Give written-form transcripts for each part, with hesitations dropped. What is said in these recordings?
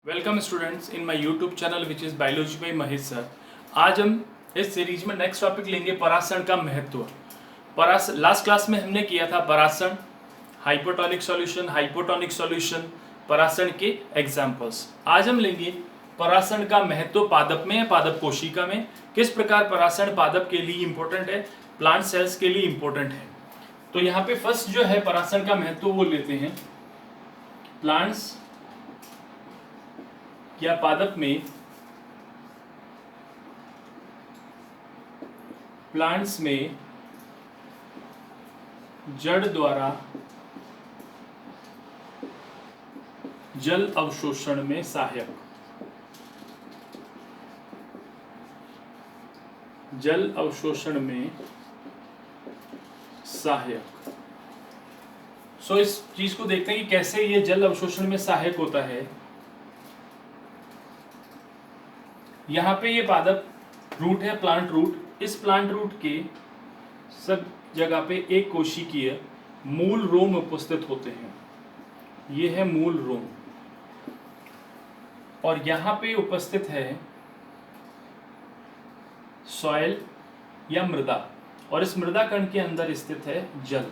Welcome students in my YouTube channel which is biology by Mahesh sir. आज हम इस series में नेक्स्ट टॉपिक लेंगे परासरण का महत्व। लास्ट क्लास में हमने किया था परासरण, हाइपोटोनिक सॉल्यूशन, परासरण के एग्जांपल्स। आज हम लेंगे परासरण का महत्व पादप में, पादप कोशिका में, किस प्रकार परासरण पादप के लिए इंपॉर्टेंट है, प्लांट सेल्स के लिए इंपॉर्टेंट है। तो यहाँ पे फर्स्ट जो है परासरण का महत्व वो लेते हैं प्लांट्स या पादप में, प्लांट्स में जड़ द्वारा जल अवशोषण में सहायक, जल अवशोषण में सहायक। इस चीज को देखते हैं कि कैसे ये जल अवशोषण में सहायक होता है। यहाँ पे ये पादप रूट है, प्लांट रूट। इस प्लांट रूट के सब जगह पे एक कोशिकीय मूल रोम उपस्थित होते हैं। ये है मूल रोम, और यहाँ पे उपस्थित है सॉइल या मृदा, और इस मृदा कण के अंदर स्थित है जल।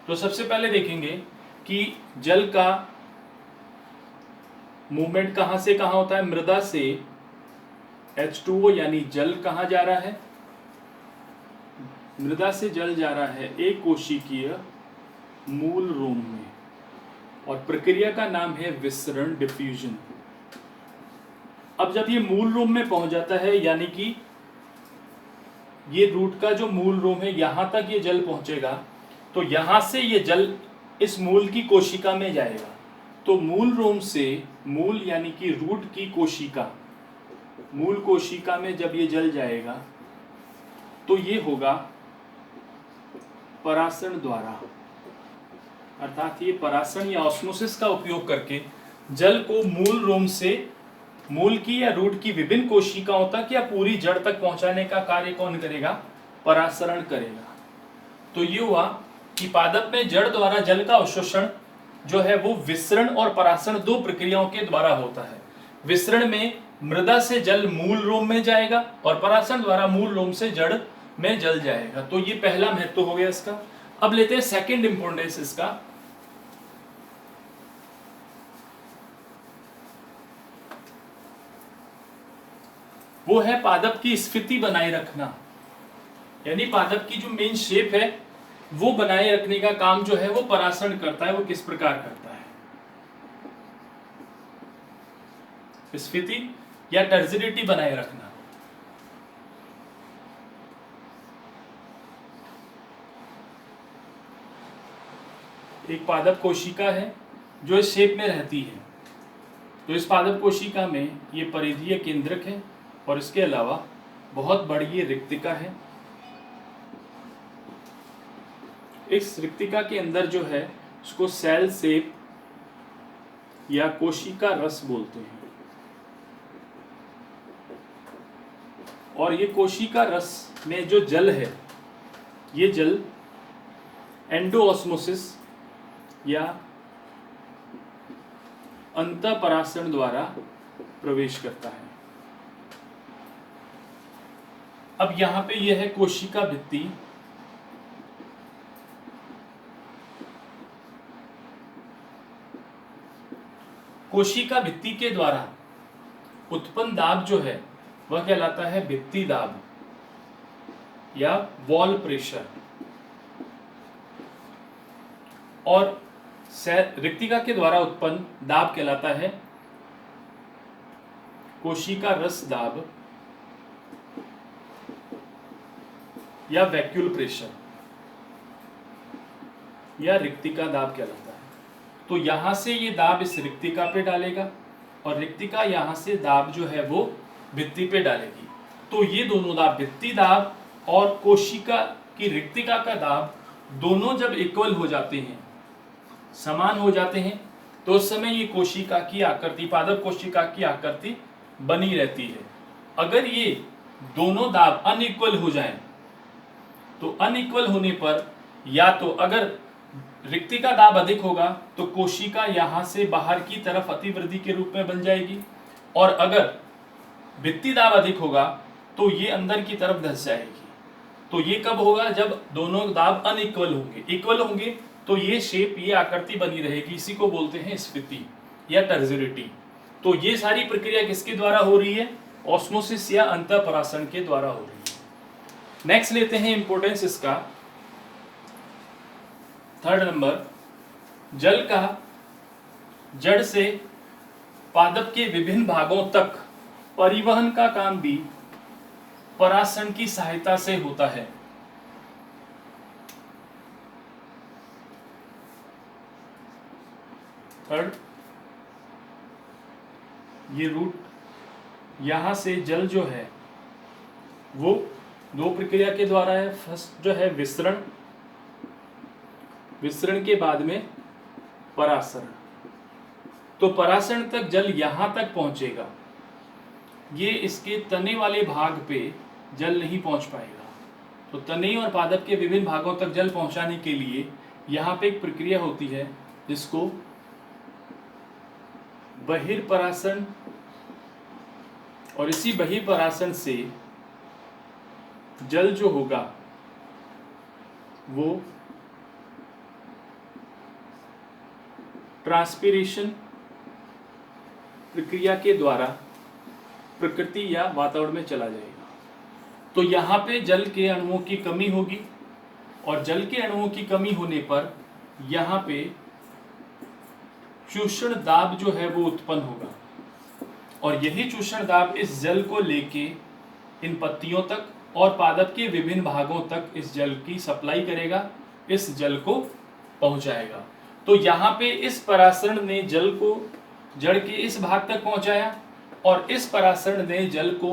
तो सबसे पहले देखेंगे कि जल का मूवमेंट कहाँ से कहाँ होता है। मृदा से H2O यानी जल कहाँ जा रहा है, मृदा से जल जा रहा है एक कोशिकीय मूल रोम में, और प्रक्रिया का नाम है विसरण, डिफ्यूजन। अब जब ये मूल रोम में पहुंच जाता है, यानी कि ये रूट का जो मूल रोम है यहां तक ये जल पहुंचेगा, तो यहां से ये जल इस मूल की कोशिका में जाएगा। तो मूल रोम से, मूल यानी कि रूट की कोशिका, मूल कोशिका में जब ये जल जाएगा तो ये होगा परासरण द्वारा, अर्थात ये परासरण या ऑस्मोसिस का उपयोग करके जल को मूल रोम से मूल की या रूट की विभिन्न कोशिकाओं तक या पूरी जड़ तक पहुंचाने का कार्य कौन करेगा, परासरण करेगा। तो ये हुआ कि पादप में जड़ द्वारा जल का अवशोषण जो है वो विसरण और परासरण दो प्रक्रियाओं के द्वारा होता है। विसरण में मृदा से जल मूल रोम में जाएगा, और परासरण द्वारा मूल रोम से जड़ में जल जाएगा। तो ये पहला महत्व हो गया इसका। अब लेते हैं सेकंड इंपॉर्टेंस इसका। वो है पादप की स्फीति बनाए रखना, यानी पादप की जो मेन शेप है वो बनाए रखने का काम जो है वो परासरण करता है। वो किस प्रकार करता है, स्फीति या टर्जिडिटी बनाए रखना। एक पादप कोशिका है जो इस शेप में रहती है। तो इस पादप कोशिका में ये परिधीय केंद्रक है, और इसके अलावा बहुत बड़ी ये रिक्तिका है। इस रिक्तिका के अंदर जो है उसको सेल शेप या कोशिका रस बोलते हैं। और ये कोशिका रस में जो जल है, ये जल एंडोऑस्मोसिस या अंतःपरासरण द्वारा प्रवेश करता है। अब यहां पे यह है कोशिका भित्ति। कोशिका भित्ति के द्वारा उत्पन्न दाब जो है वह कहलाता है भित्ति दाब या वॉल प्रेशर। और रिक्तिका के द्वारा उत्पन्न दाब कहलाता है कोशिका रस दाब या वैक्यूल प्रेशर या रिक्तिका दाब कहलाता है। तो यहां से ये दाब इस रिक्तिका पे डालेगा, और रिक्तिका यहां से दाब जो है वो भित्ति पे डालेगी। तो ये दोनों दाब, भित्ति दाब और कोशिका की रिक्तिका का दाब, दोनों जब इक्वल हो जाते हैं, समान हो जाते हैं, तो उस समय ये कोशिका की आकृति, पादप कोशिका की आकृति बनी रहती है। अगर ये दोनों दाब अनइक्वल हो जाएं, तो अनइक्वल होने पर या तो अगर रिक्ति का दाब अधिक होगा तो कोशिका यहाँ से बाहर की तरफ अतिवृद्धि के रूप में बन जाएगी, और अगर भित्ति दाब अधिक होगा तो ये अंदर की तरफ धंस जाएगी। तो ये कब होगा? जब दोनों दाब अनइक्वल होंगे। इक्वल होंगे तो ये शेप, ये आकृति बनी रहेगी। इसी को बोलते हैं स्फीति या टर्जिडिटी। तो ये सारी प्रक्रिया किसके द्वारा हो रही है? ऑस्मोसिस या अंतःपरासरण के द्वारा हो रही है। नेक्स्ट लेते हैं इंपॉर्टेंस इसका। थर्ड नंबर, जल का जड़ से पादप के विभिन्न भागों तक परिवहन का काम भी परासरण की सहायता से होता है। थर्ड, ये रूट, यहां से जल जो है वो दो प्रक्रिया के द्वारा है। फर्स्ट जो है विसरण, विसरण के बाद में परासरण। तो परासरण तक जल यहां तक पहुंचेगा, ये इसके तने वाले भाग पे जल नहीं पहुंच पाएगा। तो तने और पादप के विभिन्न भागों तक जल पहुंचाने के लिए यहाँ पे एक प्रक्रिया होती है जिसको बहिर्परासरण, और इसी बहिर्परासरण से जल जो होगा वो ट्रांसपिरेशन प्रक्रिया के द्वारा प्रकृति या वातावरण में चला जाएगा। तो यहाँ पे जल के अणुओं की कमी होगी, और जल के अणुओं की कमी होने पर यहाँ पे चूषण दाब जो है वो उत्पन्न होगा, और यही चूषण दाब इस जल को लेके इन पत्तियों तक और पादप के विभिन्न भागों तक इस जल की सप्लाई करेगा, इस जल को पहुंचाएगा। तो यहाँ पे इस परासरण ने जल को जड़ के इस भाग तक पहुंचाया, और इस परासरण ने जल को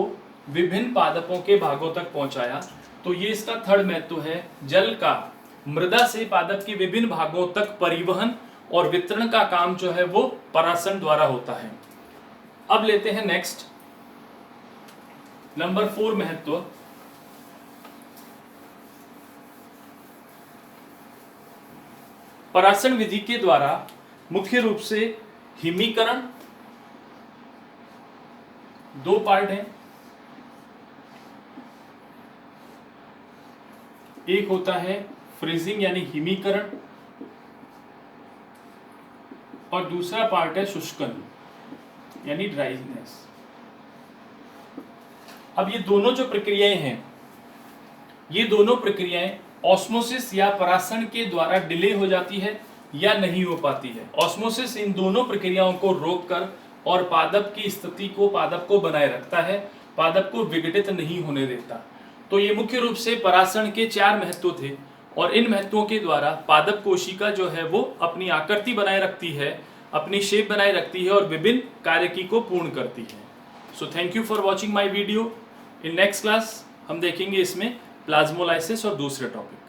विभिन्न पादपों के भागों तक पहुंचाया। तो ये इसका थर्ड महत्व है। जल का मृदा से पादप के विभिन्न भागों तक परिवहन और वितरण का काम जो है वो परासरण द्वारा होता है। अब लेते हैं नेक्स्ट, नंबर 4 महत्व, परासरण विधि के द्वारा मुख्य रूप से हिमीकरण, दो पार्ट हैं। एक होता है फ्रीजिंग यानी हिमीकरण, और दूसरा पार्ट है शुष्कन यानी ड्राइनेस। अब ये दोनों जो प्रक्रियाएं हैं, ये दोनों प्रक्रियाएं ऑस्मोसिस या परासरण के द्वारा डिले हो जाती है या नहीं हो पाती है। ऑस्मोसिस इन दोनों प्रक्रियाओं को रोककर और पादप की स्थिति को, पादप को बनाए रखता है, पादप को विघटित नहीं होने देता। तो ये मुख्य रूप से परासरण के 4 महत्व थे, और इन महत्वों के द्वारा पादप कोशिका जो है वो अपनी आकृति बनाए रखती है, अपनी शेप बनाए रखती है और विभिन्न कार्यकी को पूर्ण करती है। So thank you for watching my video. In next class हम देखेंगे इसमें प्लाज्मोलाइसिस और दूसरे टॉपिक।